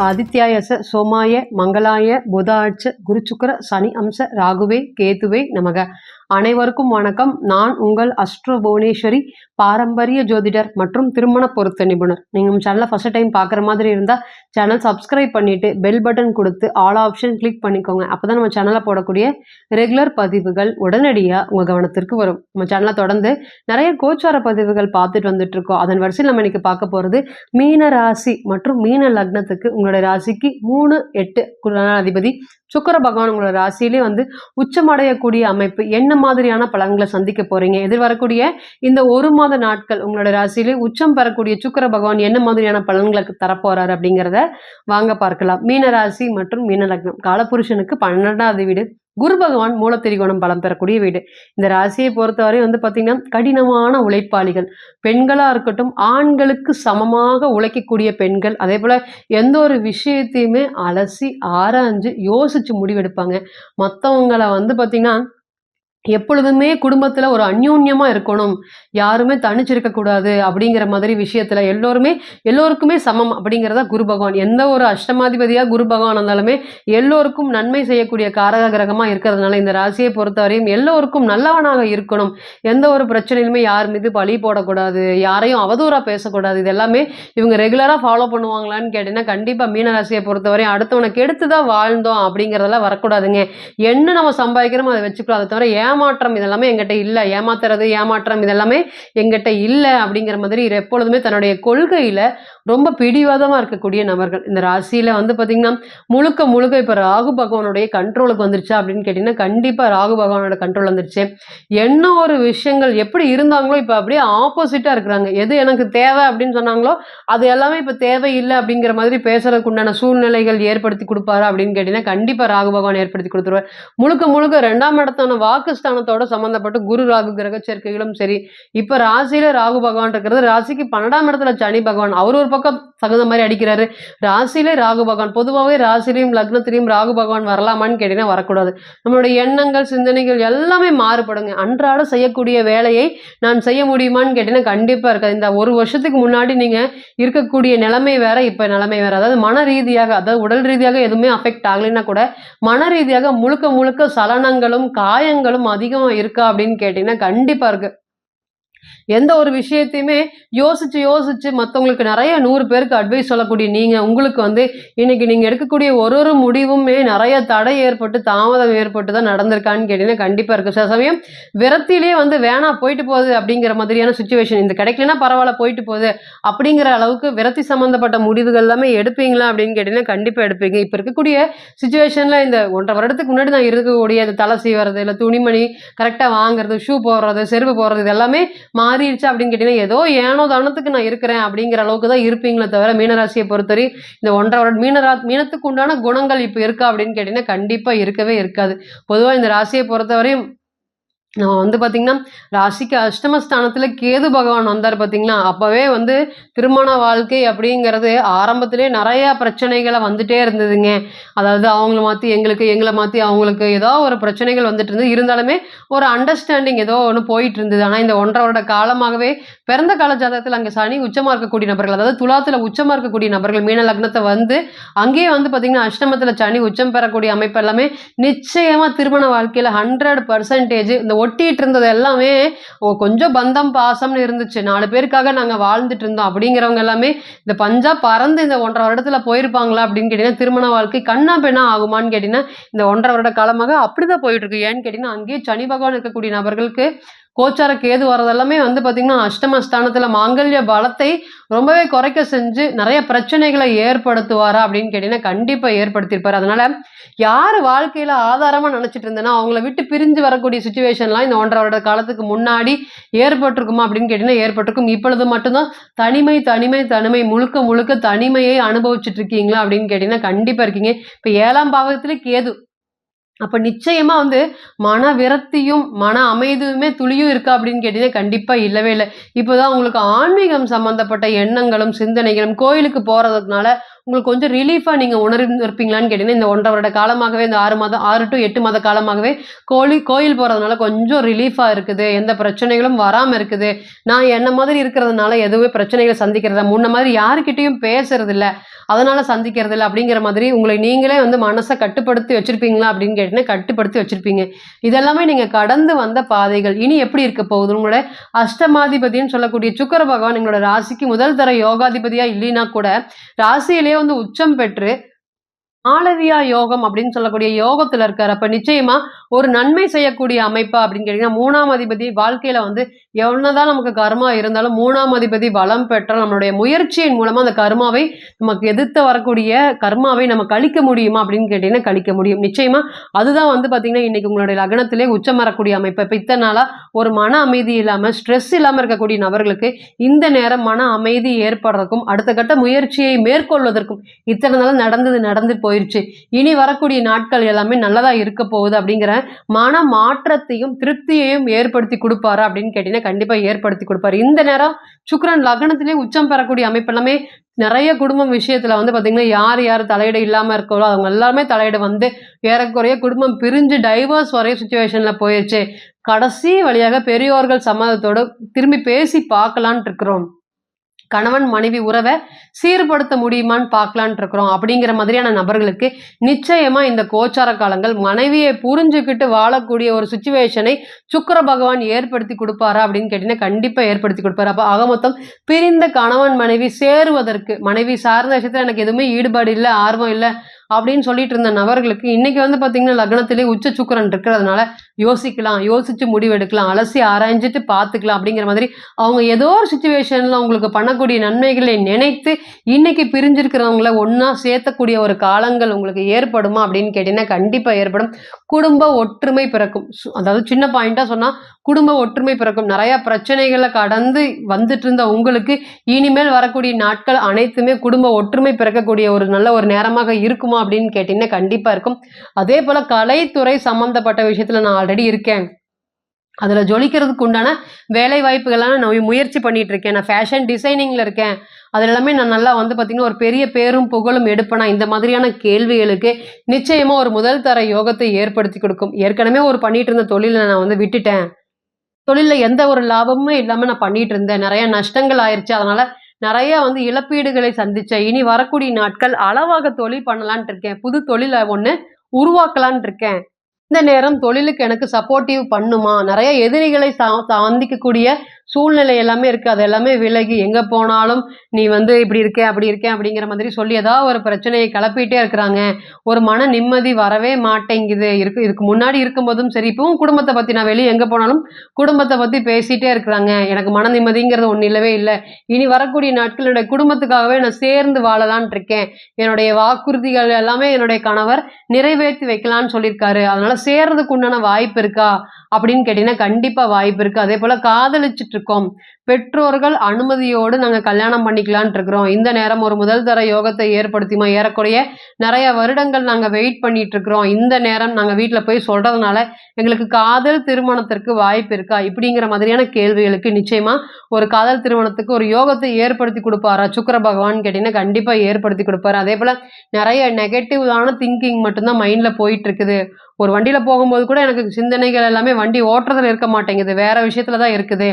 ஆதித்யாயச சோமாய மங்களாய புதாட்ச குருச்சுக்கர சனி அம்ச ராகுவே கேதுவே நமக. அனைவருக்கும் வணக்கம். நான் உங்கள் அஸ்ட்ரோ புவனேஸ்வரி, பாரம்பரிய ஜோதிடர் மற்றும் திருமண பொருத்த நிபுணர். நீங்கள் நம்ம சேனலை ஃபர்ஸ்ட் டைம் பார்க்குற மாதிரி இருந்தால் சேனல் சப்ஸ்கிரைப் பண்ணிவிட்டு பெல் பட்டன் கொடுத்து ஆல் ஆப்ஷன் கிளிக் பண்ணிக்கோங்க. அப்போ தான் நம்ம சேனலில் போடக்கூடிய ரெகுலர் பதிவுகள் உடனடியாக உங்கள் கவனத்திற்கு வரும். நம்ம சேனலை தொடர்ந்து நிறைய கோச்சார பதிவுகள் பார்த்துட்டு வந்துட்டுருக்கோம். அதன் வரிசையில் நம்ம இன்னைக்கு பார்க்க போகிறது மீன ராசி மற்றும் மீன லக்னத்துக்கு உங்களுடைய ராசிக்கு 3-8 அதிபதி சுக்கிர பகவான் உங்களோட ராசியிலே உச்சமடையக்கூடிய அமைப்பு. என்ன மாதிரியான பலன்களை சந்திக்க போறீங்க, எதிர்வரக்கூடிய இந்த 1 மாத நாட்கள் உங்களோட ராசியிலே உச்சம் பெறக்கூடிய சுக்கிர பகவான் என்ன மாதிரியான பலன்களுக்கு தரப்போறாரு அப்படிங்கிறத வாங்க பார்க்கலாம். மீன ராசி மற்றும் மீன லக்னம் காலபுருஷனுக்கு 12வது வீடு. குரு பகவான் மூலத்திரிகோணம் பலம் பெறக்கூடிய வீடு. இந்த ராசியை பொறுத்தவரை பார்த்தீங்கன்னா கடினமான உழைப்பாளிகள், பெண்களா இருக்கட்டும் ஆண்களுக்கு சமமாக உழைக்கக்கூடிய பெண்கள். அதே போல எந்த ஒரு விஷயத்தையுமே அலசி ஆராய்ஞ்சு யோசிச்சு முடிவெடுப்பாங்க. மற்றவங்களை பார்த்தீங்கன்னா எப்பொழுதுமே குடும்பத்துல ஒரு அந்யோன்யமா இருக்கணும், யாருமே தனிச்சிருக்க கூடாது அப்படிங்கிற மாதிரி விஷயத்துல எல்லோருக்குமே சமம் அப்படிங்கிறதா குரு பகவான். எந்த ஒரு அஷ்டமாதிபதியா குரு பகவான் இருந்தாலுமே எல்லோருக்கும் நன்மை செய்யக்கூடிய காரக கிரகமா இருக்கிறதுனால இந்த ராசியை பொறுத்தவரையும் எல்லோருக்கும் நல்லவனாக இருக்கணும். எந்த ஒரு பிரச்சனையிலுமே யார் மீது பழி போடக்கூடாது, யாரையும் அவதூறா பேசக்கூடாது. இது எல்லாமே இவங்க ரெகுலரா ஃபாலோ பண்ணுவாங்களான்னு கேட்டீங்கன்னா கண்டிப்பா மீன ராசியை பொறுத்தவரையும் அடுத்தவனை கெடுத்துதான் வாழ்ந்தோம் அப்படிங்கிறதெல்லாம் வரக்கூடாதுங்க. என்ன நம்ம சம்பாதிக்கிறோமோ அதை வச்சுக்கலாம். அதை தவிர ஏமாற்றம் இதெல்லாமே எங்கிட்ட இல்லை, ஏமாத்துறது ஏமாற்றம் இதெல்லாமே எங்கிட்ட இல்லை அப்படிங்கிற மாதிரி எப்பொழுதுமே தன்னுடைய கொள்கையில ரொம்ப பிடிவாதமா இருக்கக்கூடிய நபர்கள். இந்த ராசியில பார்த்தீங்கன்னா முழுக்க இப்ப ராகு பகவானுடைய கண்ட்ரோலுக்கு வந்துருச்சா அப்படின்னு கேட்டீங்கன்னா கண்டிப்பா ராகு பகவானோட கண்ட்ரோல் வந்துருச்சு. என்ன ஒரு விஷயங்கள் எப்படி இருந்தாங்களோ இப்ப அப்படியே ஆப்போசிட்டா இருக்கிறாங்க. எது எனக்கு தேவை அப்படின்னு சொன்னாங்களோ அது எல்லாமே இப்ப தேவையில்லை அப்படிங்கிற மாதிரி பேசுறதுக்கு உண்டான சூழ்நிலைகள் ஏற்படுத்தி கொடுப்பாரு அப்படின்னு கேட்டீங்கன்னா கண்டிப்பா ராகு பகவான் ஏற்படுத்தி கொடுத்துருவார். முழுக்க 2ஆம் இடத்தான வாக்குஸ்தானத்தோட சம்பந்தப்பட்ட குரு ராகு கிரக சேர்க்கைகளும் சரி. இப்ப ராசியில ராகு பகவான் இருக்கிறது, ராசிக்கு 12ஆம் இடத்துல சனி பகவான் அவர் ஒரு பக்கம் தகுந்த மாதிரி அடிக்கிறாரு. ராசியிலே ராகு பகவான், பொதுவாகவே ராசிலையும் லக்னத்திலையும் ராகு பகவான் வரலாமான்னு கேட்டீங்கன்னா வரக்கூடாது. நம்மளுடைய எண்ணங்கள் சிந்தனைகள் எல்லாமே மாறுபடுங்க. அன்றாட செய்யக்கூடிய வேலையை நான் செய்ய முடியுமான்னு கேட்டீங்கன்னா கண்டிப்பா இருக்காது. இந்த 1 வருஷத்துக்கு முன்னாடி நீங்க இருக்கக்கூடிய நிலைமை வேற, இப்ப நிலைமை வேற. அதாவது மன ரீதியாக, அதாவது உடல் ரீதியாக எதுவுமே அஃபெக்ட் ஆகலைன்னா கூட மன ரீதியாக முழுக்க சலனங்களும் காயங்களும் அதிகமா இருக்கா அப்படின்னு கேட்டீங்கன்னா கண்டிப்பா இருக்கு. எந்த ஒரு விஷயத்தையுமே யோசிச்சு மற்றவங்களுக்கு நிறைய 100 பேருக்கு அட்வைஸ் சொல்லக்கூடிய நீங்க உங்களுக்கு இன்னைக்கு நீங்க எடுக்கக்கூடிய ஒரு முடிவுமே நிறைய தடை ஏற்பட்டு தாமதம் ஏற்பட்டு தான் நடந்திருக்கான்னு கேட்டீங்கன்னா கண்டிப்பா இருக்கு. சில சமயம் விரத்திலே வேணா போயிட்டு போகுது அப்படிங்கிற மாதிரியான சுச்சுவேஷன். இந்த கிடைக்கலன்னா பரவாயில்ல போயிட்டு போகுது அப்படிங்கிற அளவுக்கு விரத்தி சம்பந்தப்பட்ட முடிவுகள் எல்லாமே எடுப்பீங்களா அப்படின்னு கேட்டீங்கன்னா கண்டிப்பா எடுப்பீங்க. இப்ப இருக்கக்கூடிய சுச்சுவேஷன்ல இந்த 1.5 வருடத்துக்கு முன்னாடி நான் இருக்கக்கூடிய தலை சீவறது, இல்லை துணிமணி கரெக்டா வாங்குறது, ஷூ போடுறது, செருப்பு போடுறது, இது எல்லாமே மாறிடுச்சு அப்படின்னு கேட்டீங்கன்னா ஏதோ ஏனோ தானத்துக்கு நான் இருக்கிறேன் அப்படிங்கிற அளவுக்கு தான் இருப்பீங்களே தவிர மீனராசியை பொறுத்தவரை இந்த 1.5 வருடம் மீனத்துக்கு உண்டான குணங்கள் இப்ப இருக்கா அப்படின்னு கேட்டீங்கன்னா கண்டிப்பா இருக்கவே இருக்காது. பொதுவா இந்த ராசியை பொறுத்தவரையும் நம்ம பார்த்தீங்கன்னா ராசிக்கு அஷ்டமஸ்தானத்துல கேது பகவான் வந்தார் பார்த்தீங்களா, அப்பவே திருமண வாழ்க்கை அப்படிங்கிறது ஆரம்பத்திலே நிறைய பிரச்சனைகளை வந்துட்டே இருந்ததுங்க. அதாவது அவங்கள மாற்றி எங்களை மாற்றி அவங்களுக்கு ஏதோ ஒரு பிரச்சனைகள் வந்துட்டு இருந்தது. இருந்தாலுமே ஒரு அண்டர்ஸ்டாண்டிங் ஏதோ ஒன்று போயிட்டு இருந்தது. ஆனால் இந்த 1.5 வருட காலமாகவே பிறந்த கால ஜாதகத்தில் அங்கே சனி உச்சமாக இருக்கக்கூடிய நபர்கள், அதாவது துலாத்தில் உச்சமாக இருக்கக்கூடிய நபர்கள் மீன லக்னத்தை அங்கேயே பார்த்தீங்கன்னா அஷ்டமத்தில் சனி உச்சம் பெறக்கூடிய அமைப்பு எல்லாமே நிச்சயமா திருமண வாழ்க்கையில் 100% இந்த ஒட்டிட்டு இருந்தது எல்லாமே கொஞ்சம் பந்தம் பாசம்னு இருந்துச்சு. 4 பேருக்காக நாங்க வாழ்ந்துட்டு இருந்தோம் அப்படிங்கிறவங்க எல்லாமே இந்த பஞ்சா பறந்து இந்த 1.5 வருடத்துல போயிருப்பாங்களா அப்படின்னு கேட்டீங்கன்னா திருமண வாழ்க்கை கண்ணா பெண்ணா ஆகுமான்னு கேட்டீங்கன்னா இந்த 1.5 வருட காலமாக அப்படிதான் போயிட்டு இருக்கு. ஏன்னு கேட்டீங்கன்னா அங்கேயே சனி பகவான் இருக்கக்கூடிய நபர்களுக்கு கோச்சார கேது வரதெல்லாமே பார்த்தீங்கன்னா அஷ்டமஸ்தானத்துல மாங்கல்ய பலத்தை ரொம்பவே குறைக்க செஞ்சு நிறைய பிரச்சனைகளை ஏற்படுத்துவாரா அப்படின்னு கேட்டீங்கன்னா கண்டிப்பா ஏற்படுத்தியிருப்பாரு. அதனால யாரு வாழ்க்கையில ஆதாரமா நினைச்சிட்டு இருந்தேன்னா அவங்கள விட்டு பிரிஞ்சு வரக்கூடிய சுச்சுவேஷன்லாம் இந்த 1.5 வருட காலத்துக்கு முன்னாடி ஏற்பட்டிருக்குமா அப்படின்னு கேட்டீங்கன்னா ஏற்பட்டிருக்கும். இப்பொழுது மட்டும்தான் தனிமை முழுக்க தனிமையை அனுபவிச்சுட்டு இருக்கீங்களா அப்படின்னு கேட்டீங்கன்னா கண்டிப்பா இருக்கீங்க. இப்ப 7ஆம் பாவத்துல கேது அப்ப நிச்சயமா வந்து மன விரக்தியும், மன அமைதியுமே துளியும் இருக்கா அப்படின்னு கேட்டீங்கன்னா, கண்டிப்பா இல்லவே இல்ல. இப்பதான் உங்களுக்கு ஆன்மீகம் சம்மந்தப்பட்ட எண்ணங்களும், சிந்தனைகளும் கோயிலுக்கு போறதுனால உங்களுக்கு கொஞ்சம் ரிலீஃபா நீங்க உணர்ந்திருப்பீங்களான்னு கேட்டீங்கன்னா, இந்த 1 1/2 வருட காலமாகவே இந்த 6 மாதம் 6 டூ 8 மாத காலமாகவே கோயில் போறதுனால கொஞ்சம் ரிலீஃபா இருக்குது. எந்த பிரச்சனைகளும் வராம இருக்குது. நான் என்ன மாதிரி இருக்கிறதுனால எதுவுமே பிரச்சனைகள சந்திக்கிறதில்ல. முன்ன மாதிரி யாருகிட்டயும் பேசுறதில்ல. அதனால சந்திக்கிறதில்ல அப்படிங்கிற மாதிரி உங்களை நீங்களே வந்து மனச கட்டுப்படுத்தி வச்சிருப்பீங்களா அப்படின்னு கேட்டீங்கன்னா, கட்டுப்படுத்தி வச்சிருப்பீங்க. இதெல்லாமே நீங்க கடந்து வந்த பாதைகள். இனி எப்படி இருக்க போகுது? உங்களோட அஷ்டமாதிபதின்னு சொல்லக்கூடிய சுக்கிர பகவான் எங்களோட ராசிக்கு முதல் தர யோகாதிபதியா இல்லைன்னா கூட, ராசியிலேயே வந்து உச்சம் பெற்று மாளவியா யோகம் அப்படின்னு சொல்லக்கூடிய யோகத்துல இருக்காரு. அப்ப நிச்சயமா ஒரு நன்மை செய்யக்கூடிய அமைப்பா அப்படின்னு கேட்டீங்கன்னா, 3ஆம் அதிபதி வாழ்க்கையில வந்து எவ்வளவுதான் நமக்கு கர்மா இருந்தாலும் 3ஆம் அதிபதி பலம் பெற்றால் நம்மளுடைய முயற்சியின் மூலமா அந்த கர்மாவை நமக்கு எதிர்த்து வரக்கூடிய கர்மாவை நம்ம கழிக்க முடியுமா அப்படின்னு கேட்டீங்கன்னா கழிக்க முடியும். நிச்சயமா அதுதான் வந்து பாத்தீங்கன்னா இன்னைக்கு உங்களுடைய லக்னத்திலே உச்சம் வரக்கூடிய அமைப்பு. இப்ப இத்தனை நாளா ஒரு மன அமைதி இல்லாம ஸ்ட்ரெஸ் இல்லாம இருக்கக்கூடிய நபர்களுக்கு இந்த நேரம் மன அமைதி ஏற்படுறதுக்கும் அடுத்த கட்ட முயற்சியை மேற்கொள்வதற்கும் இத்தனை நாள் நடந்து போயிருச்சு. இனி வரக்கூடிய நாட்கள் எல்லாமே நல்லதா இருக்க போகுது அப்படிங்கிற மன மாற்றத்தையும் திருப்தியையும் ஏற்படுத்தி கொடுப்பாரா அப்படின்னு கேட்டீங்கன்னா கண்டிப்பா ஏற்படுத்தி கொடுப்பாரு. இந்த நேரம் சுக்கிரன் லக்னத்திலே உச்சம் பெறக்கூடிய அமைப்பு எல்லாமே நிறைய குடும்பம் விஷயத்துல வந்து பாத்தீங்கன்னா யார் தலையீடு இல்லாம இருக்கோ அவங்க எல்லாருமே தலையீடு வந்து ஏறக்குறைய குடும்பம் பிரிஞ்சு டைவர்ஸ் வரைய சுச்சுவேஷன்ல போயிருச்சு. கடைசி வழியாக பெரியோர்கள் சம்மதத்தோடு திரும்பி பேசி பார்க்கலான் இருக்கிறோம். கணவன் மனைவி உறவை சீர்படுத்த முடியுமான்னு பார்க்கலான்ட்டு இருக்கிறோம். அப்படிங்கிற மாதிரியான நபர்களுக்கு நிச்சயமா இந்த கோச்சார காலங்கள் மனைவியை புரிஞ்சுக்கிட்டு வாழக்கூடிய ஒரு சுச்சுவேஷனை சுக்கிர பகவான் ஏற்படுத்தி கொடுப்பாரா அப்படின்னு கேட்டீங்கன்னா கண்டிப்பா ஏற்படுத்தி கொடுப்பாரு. அப்ப ஆக மொத்தம் பிரிந்த கணவன் மனைவி சேருவதற்கு மனைவி சார்ந்த விஷயத்துல எனக்கு எதுவுமே ஈடுபாடு இல்லை, ஆர்வம் இல்லை அப்படின்னு சொல்லிட்டு இருந்த நபர்களுக்கு இன்னைக்கு வந்து பாத்தீங்கன்னா லக்னத்திலே உச்ச சுக்கிரன் இருக்கிறதுனால யோசிக்கலாம், யோசிச்சு முடிவெடுக்கலாம், அலசி ஆராய்ஞ்சிட்டு பார்த்துக்கலாம் அப்படிங்கிற மாதிரி அவங்க ஏதோ ஒரு சுச்சுவேஷன்ல உங்களுக்கு பண்ணக்கூடிய நன்மைகளை நினைத்து இன்னைக்கு பிரிஞ்சிருக்கிறவங்கள ஒன்னா சேர்த்தக்கூடிய ஒரு காலங்கள் உங்களுக்கு ஏற்படுமா அப்படின்னு கேட்டீங்கன்னா கண்டிப்பா ஏற்படும். குடும்ப ஒற்றுமை பிறக்கும். அதாவது சின்ன பாயிண்டா சொன்னா குடும்ப ஒற்றுமை பிறக்கும். நிறைய பிரச்சனைகளை கடந்து வந்துட்டு இருந்த உங்களுக்கு இனிமேல் வரக்கூடிய நாட்கள் அனைத்துமே குடும்ப ஒற்றுமை பிறக்கக்கூடிய ஒரு நல்ல ஒரு நேரமாக இருக்குமா அப்படின்னு கேட்டீங்கன்னா கண்டிப்பா இருக்கும். அதே போல கலைத்துறை சம்பந்தப்பட்ட விஷயத்துல நான் ஆல்ரெடி இருக்கேன், அதுல ஜொலிக்கிறதுக்கு உண்டான வேலை வாய்ப்புகள்லாம் நான் முயற்சி பண்ணிட்டு இருக்கேன், நான் ஃபேஷன் டிசைனிங்ல இருக்கேன், அது எல்லாமே நான் நல்லா வந்து பாத்தீங்கன்னா ஒரு பெரிய பேரும் புகழும் எடுப்பேனா, இந்த மாதிரியான கேள்விகளுக்கு நிச்சயமா ஒரு முதல் தர யோகத்தை ஏற்படுத்தி கொடுக்கும். ஏற்கனவே ஒரு பண்ணிட்டு இருந்த தொழிலை நான் வந்து விட்டுட்டேன், தொழில்ல எந்த ஒரு லாபமுமே இல்லாம நான் பண்ணிட்டு இருந்தேன், நிறைய நஷ்டங்கள் ஆயிருச்சு, அதனால நிறைய வந்து இழப்பீடுகளை சந்திச்சேன், இனி வரக்கூடிய நாட்கள் அளவாக தொழில் பண்ணலான்ட்டு இருக்கேன், புது தொழிலை ஒண்ணு உருவாக்கலான் இருக்கேன், இந்த நேரம் தொழிலுக்கு எனக்கு சப்போர்ட்டிவ் பண்ணுமா, நிறைய எதிரிகளை சந்திக்கக்கூடிய சூழ்நிலை எல்லாமே இருக்கு, அது எல்லாமே விலகி எங்க போனாலும் நீ வந்து இப்படி இருக்கே அப்படி இருக்கேன் அப்படிங்கிற மாதிரி சொல்லி ஏதாவது ஒரு பிரச்சனையை கிளப்பிட்டே இருக்கிறாங்க, ஒரு மன நிம்மதி வரவே மாட்டேங்குது. இதுக்கு முன்னாடி இருக்கும்போதும் சரி, இப்பவும் குடும்பத்தை பத்தி நான் வெளியே எங்க போனாலும் குடும்பத்தை பத்தி பேசிட்டே இருக்கிறாங்க, எனக்கு மன நிம்மதிங்கிறது ஒண்ணு இல்லவே இல்லை, இனி வரக்கூடிய நாட்கள் என்னுடைய குடும்பத்துக்காகவே நான் சேர்ந்து வாழலான் இருக்கேன், என்னுடைய வாக்குறுதிகள் எல்லாமே என்னுடைய கணவர் நிறைவேற்றி வைக்கலான்னு சொல்லியிருக்காரு, அதனால சேர்றதுக்கு உண்டான வாய்ப்பு இருக்கா அப்படின்னு கேட்டீங்கன்னா கண்டிப்பா வாய்ப்பு இருக்கு. அதே போல காதலிச்சுட்டு இருக்கோம், பெற்றோர்கள் அனுமதியோடு நாங்க கல்யாணம் பண்ணிக்கலான் இருக்கிறோம், இந்த நேரம் ஒரு முதல் தர யோகத்தை ஏற்படுத்தியுமா, ஏறக்குறைய நிறைய வருடங்கள் நாங்க வெயிட் பண்ணிட்டு இருக்கிறோம், இந்த நேரம் நாங்க வீட்டுல போய் சொல்றதுனால எங்களுக்கு காதல் திருமணத்திற்கு வாய்ப்பு இருக்கா, இப்படிங்கிற மாதிரியான கேள்விகளுக்கு நிச்சயமா ஒரு காதல் திருமணத்துக்கு ஒரு யோகத்தை ஏற்படுத்தி கொடுப்பாரா சுக்கிர பகவான் கேட்டீங்கன்னா கண்டிப்பா ஏற்படுத்தி கொடுப்பாரு. அதே போல நிறைய நெகட்டிவான திங்கிங் மட்டும்தான் மைண்ட்ல போயிட்டு இருக்குது, ஒரு வண்டியில போகும்போது கூட எனக்கு சிந்தனைகள் எல்லாமே வண்டி ஓட்டுறதுல இருக்க மாட்டேங்குது, வேற விஷயத்துல தான் இருக்குது,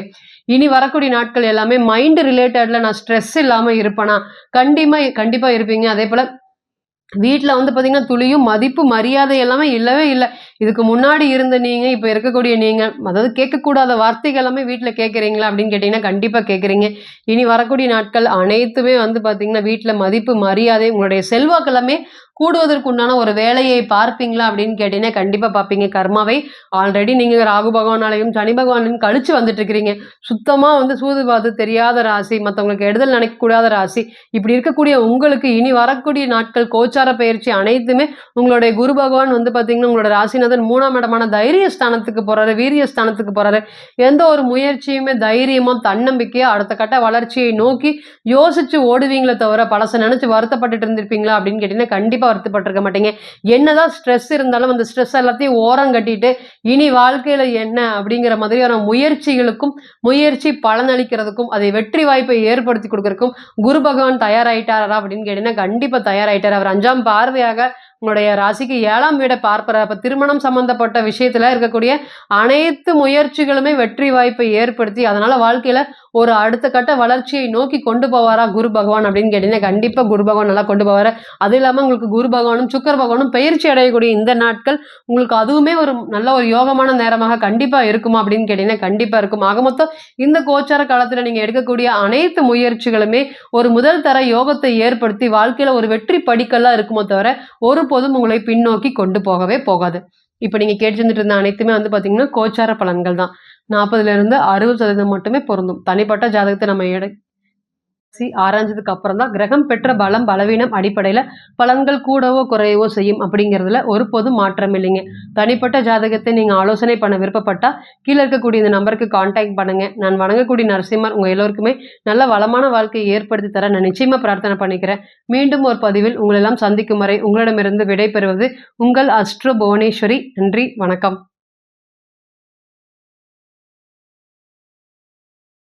இனி வரக்கூடிய நாட்கள் எல்லாமே மைண்ட் ரிலேட்டட்ல நான் ஸ்ட்ரெஸ் இல்லாம இருப்பேனா, கண்டிப்பா இருப்பீங்க. அதே போல வீட்டுல வந்து பாத்தீங்கன்னா துளியும் மதிப்பு மரியாதை எல்லாமே இல்லவே இல்லை. இதுக்கு முன்னாடி இருந்த நீங்க இப்ப இருக்கக்கூடிய நீங்க, அதாவது கேட்கக்கூடாத வார்த்தைகள் எல்லாமே வீட்டுல கேட்கறீங்களா அப்படின்னு கேட்டீங்கன்னா கண்டிப்பா கேட்கறீங்க. இனி வரக்கூடிய நாட்கள் அனைத்துமே வந்து பாத்தீங்கன்னா வீட்டுல மதிப்பு மரியாதை உங்களுடைய செல்வாக்கு எல்லாமே கூடுவதற்கு உண்டான ஒரு வேலையை பார்ப்பீங்களா அப்படின்னு கேட்டீங்கன்னா கண்டிப்பா பார்ப்பீங்க. கர்மாவை ஆல்ரெடி நீங்க ராகு பகவானாலையும் சனி பகவானையும் கழிச்சு வந்துட்டு இருக்கிறீங்க. சுத்தமா வந்து சூதுவாது தெரியாத ராசி, மற்றவங்களுக்கு கெடுதல் நினைக்கக்கூடாத ராசி, இப்படி இருக்கக்கூடிய உங்களுக்கு இனி வரக்கூடிய நாட்கள் கோச்சார பயிற்சி அனைத்துமே உங்களுடைய குரு பகவான் வந்து பாத்தீங்கன்னா உங்களோட ராசிநாதன் 3ஆம் இடமான தைரிய ஸ்தானத்துக்கு போறாரு, வீரிய ஸ்தானத்துக்கு போறாரு. எந்த ஒரு முயற்சியுமே தைரியமா தன்னம்பிக்கையா அடுத்த கட்ட வளர்ச்சியை நோக்கி யோசிச்சு ஓடுவீங்களே தவிர பழச நினைச்சு வருத்தப்பட்டுட்டு இருந்திருப்பீங்களா அப்படின்னு கேட்டீங்கன்னா கண்டிப்பா வருத்தப்பட்டிருக்க மாட்டீங்க. என்னதான் ஸ்ட்ரெஸ் இருந்தாலும் அந்த ஸ்ட்ரெஸ் எல்லாத்தையும் ஓரம் கட்டிட்டு இனி வாழ்க்கையில என்ன அப்படிங்கிற மாதிரியான முயற்சிகளுக்கும் முயற்சி பலனளிக்கிறதுக்கும் அதை வெற்றி வாய்ப்பை ஏற்படுத்தி கொடுக்கறதுக்கும் குரு பகவான் தயாராயிட்டாரா அப்படின்னு கேட்டீங்கன்னா கண்டிப்பா தயாராயிட்டார். அவர் 5ஆம் பார்வையாக உங்களுடைய ராசிக்கு 7ஆம் வீடை பார்ப்பார். அப்ப திருமணம் சம்பந்தப்பட்ட விஷயத்துல இருக்கக்கூடிய அனைத்து முயற்சிகளுமே வெற்றி வாய்ப்பை ஏற்படுத்தி அதனால வாழ்க்கையில ஒரு அடுத்த கட்ட வளர்ச்சியை நோக்கி கொண்டு போவாரா குரு பகவான் அப்படின்னு கேட்டீங்கன்னா கண்டிப்பா குரு பகவான் நல்லா கொண்டு போவாரு. அது இல்லாம உங்களுக்கு குரு பகவானும் சுக்கிர பகவானும் பயிற்சி அடையக்கூடிய இந்த நாட்கள் உங்களுக்கு அதுவுமே ஒரு நல்ல ஒரு யோகமான நேரமாக கண்டிப்பா இருக்குமா அப்படின்னு கேட்டீங்கன்னா கண்டிப்பா இருக்கும். ஆக மொத்தம் இந்த கோச்சார காலத்துல நீங்க எடுக்கக்கூடிய அனைத்து முயற்சிகளுமே ஒரு முதல் தர யோகத்தை ஏற்படுத்தி வாழ்க்கையில ஒரு வெற்றி படிக்கல்லாம் இருக்குமோ தவிர ஒருபோதும் உங்களை பின்னோக்கி கொண்டு போகவே போகாது. இப்ப நீங்க கேட்டிருந்துட்டு இருந்த அனைத்துமே வந்து பாத்தீங்கன்னா கோச்சார பலன்கள் தான். 40ல இருந்து 60% மட்டுமே பொருந்தும். தனிப்பட்ட ஜாதகத்தை நம்ம ஆராய்ஞ்சதுக்கு அப்புறம் தான் கிரகம் பெற்ற பலம் பலவீனம் அடிப்படையில பலன்கள் கூடவோ குறையவோ செய்யும் அப்படிங்கிறதுல ஒருபோதும் மாற்றம் இல்லைங்க. தனிப்பட்ட ஜாதகத்தை நீங்க ஆலோசனை பண்ண விருப்பப்பட்டா கீழே இருக்கக்கூடிய இந்த நம்பருக்கு கான்டாக்ட் பண்ணுங்க. நான் வணங்கக்கூடிய நரசிம்மர் உங்க எல்லோருக்குமே நல்ல வளமான வாழ்க்கையை ஏற்படுத்தி தர நான் நிச்சயமா பிரார்த்தனை பண்ணிக்கிறேன். மீண்டும் ஒரு பதிவில் உங்களெல்லாம் சந்திக்கும் வரை உங்களிடமிருந்து விடைபெறுவது உங்கள் அஸ்ட்ரோ புவனேஸ்வரி. நன்றி, வணக்கம்.